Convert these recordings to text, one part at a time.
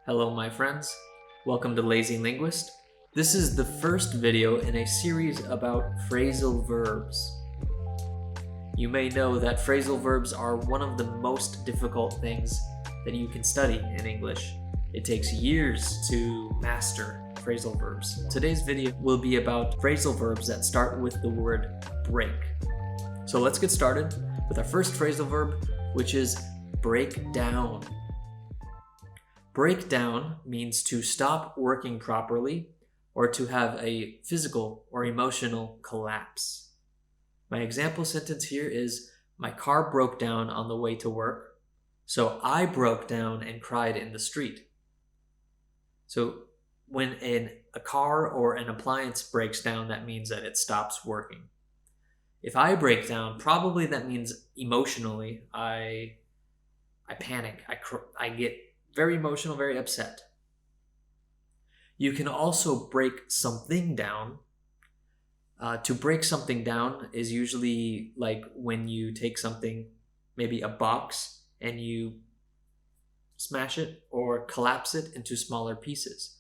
Hello my friends, welcome to Lazy Linguist. This is the first video in a series about phrasal verbs. You may know that phrasal verbs are one of the most difficult things that you can study in English. It takes years to master phrasal verbs. Today's video will be about phrasal verbs that start with the word break. So let's get started with our first phrasal verb, which is break down. Break down means to stop working properly or to have a physical or emotional collapse. My example sentence here is, my car broke down on the way to work, so I broke down and cried in the street. So when a car or an appliance breaks down, that means that it stops working. If I break down, probably that means emotionally, I panic, I get very emotional, very upset. You can also break something down. To break something down is usually like when you take something, maybe a box, and you smash it or collapse it into smaller pieces.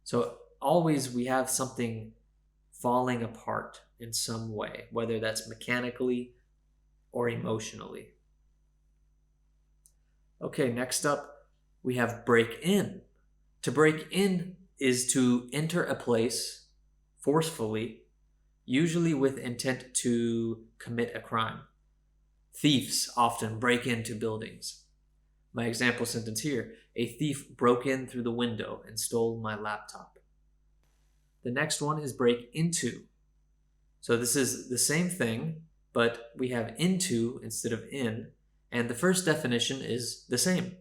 So always we have something falling apart in some way, whether that's mechanically or emotionally. Okay, next up, we have break in. To break in is to enter a place forcefully, usually with intent to commit a crime. Thieves often break into buildings. My example sentence here, a thief broke in through the window and stole my laptop. The next one is break into. So this is the same thing, but we have into instead of in, and the first definition is the same.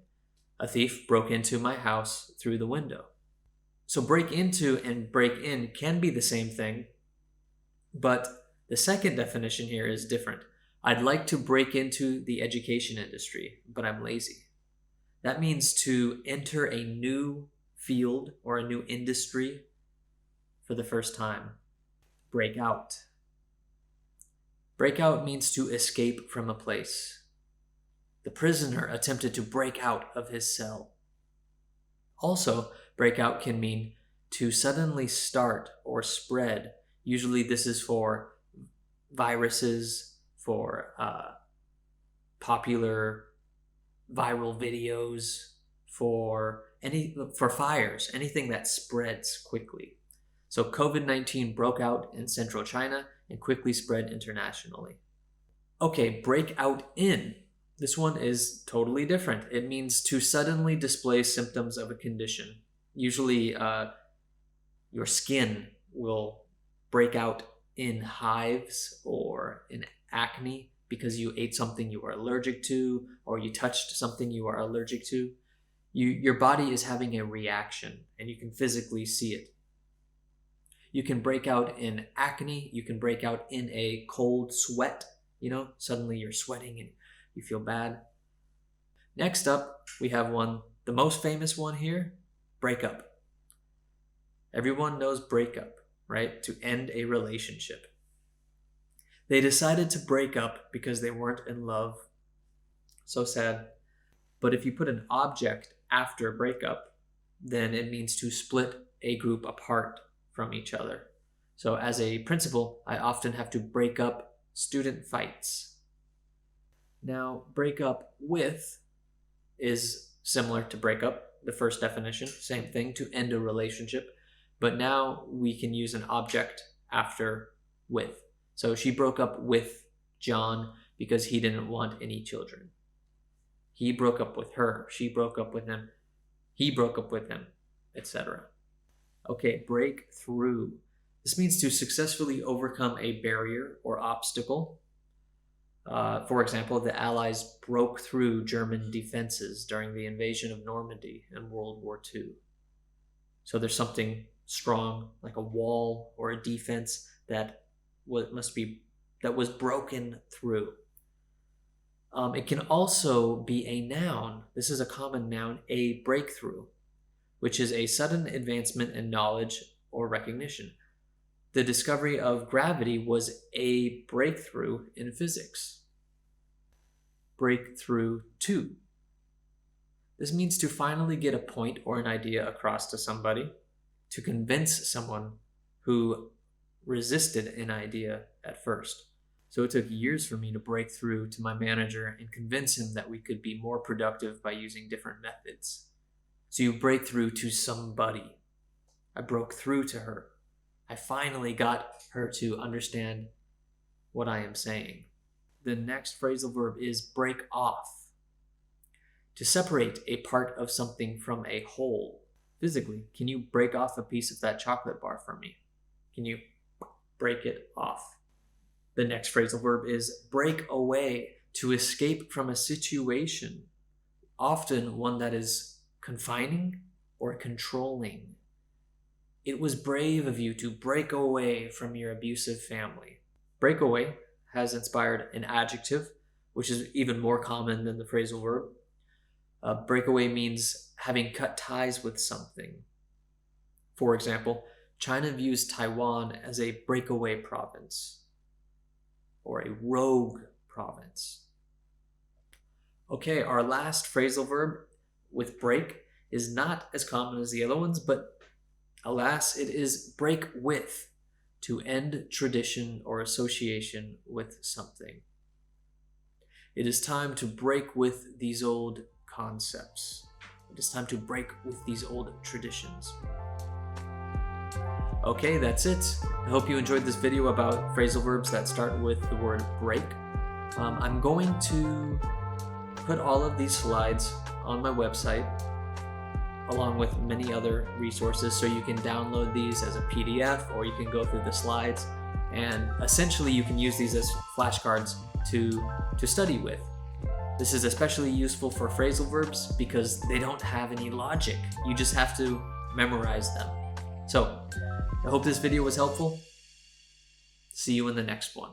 A thief broke into my house through the window. So break into and break in can be the same thing, but the second definition here is different. I'd like to break into the education industry, but I'm lazy. That means to enter a new field or a new industry for the first time. Break out. Break out means to escape from a place. The prisoner attempted to break out of his cell. Also, break out can mean to suddenly start or spread. Usually this is for viruses, for popular viral videos, for fires, anything that spreads quickly. So COVID-19 broke out in central China and quickly spread internationally. Okay, break out in. This one is totally different. It means to suddenly display symptoms of a condition. Usually your skin will break out in hives or in acne because you ate something you are allergic to or you touched something you are allergic to. Your body is having a reaction and you can physically see it. You can break out in acne. You can break out in a cold sweat. Suddenly you're sweating and you feel bad. Next up, we have the most famous one here, breakup. Everyone knows breakup, right? To end a relationship. They decided to break up because they weren't in love. So sad. But if you put an object after breakup, then it means to split a group apart from each other. So as a principal, I often have to break up student fights. Now, break up with is similar to break up, the first definition, same thing, to end a relationship. But now we can use an object after with. So she broke up with John because he didn't want any children. He broke up with her. She broke up with him. He broke up with him, etc. Okay, break through. This means to successfully overcome a barrier or obstacle. For example, the Allies broke through German defenses during the invasion of Normandy in World War II. So there's something strong, like a wall or a defense that was broken through. It can also be a noun. This is a common noun, a breakthrough, which is a sudden advancement in knowledge or recognition. The discovery of gravity was a breakthrough in physics. Breakthrough to. This means to finally get a point or an idea across to somebody, to convince someone who resisted an idea at first. So it took years for me to break through to my manager and convince him that we could be more productive by using different methods. So you break through to somebody. I broke through to her. I finally got her to understand what I am saying. The next phrasal verb is break off. To separate a part of something from a whole. Physically, can you break off a piece of that chocolate bar for me? Can you break it off? The next phrasal verb is break away, to escape from a situation, often one that is confining or controlling. It was brave of you to break away from your abusive family. Break away has inspired an adjective, which is even more common than the phrasal verb. Breakaway means having cut ties with something. For example, China views Taiwan as a breakaway province or a rogue province. Okay, our last phrasal verb with break is not as common as the other ones, but alas, it is break with, to end tradition or association with something. It is time to break with these old concepts. It is time to break with these old traditions. Okay, that's it. I hope you enjoyed this video about phrasal verbs that start with the word break. I'm going to put all of these slides on my website along with many other resources, so you can download these as a PDF or you can go through the slides, and essentially you can use these as flashcards to study with. This is especially useful for phrasal verbs because they don't have any logic. You just have to memorize them. So, I hope this video was helpful. See you in the next one.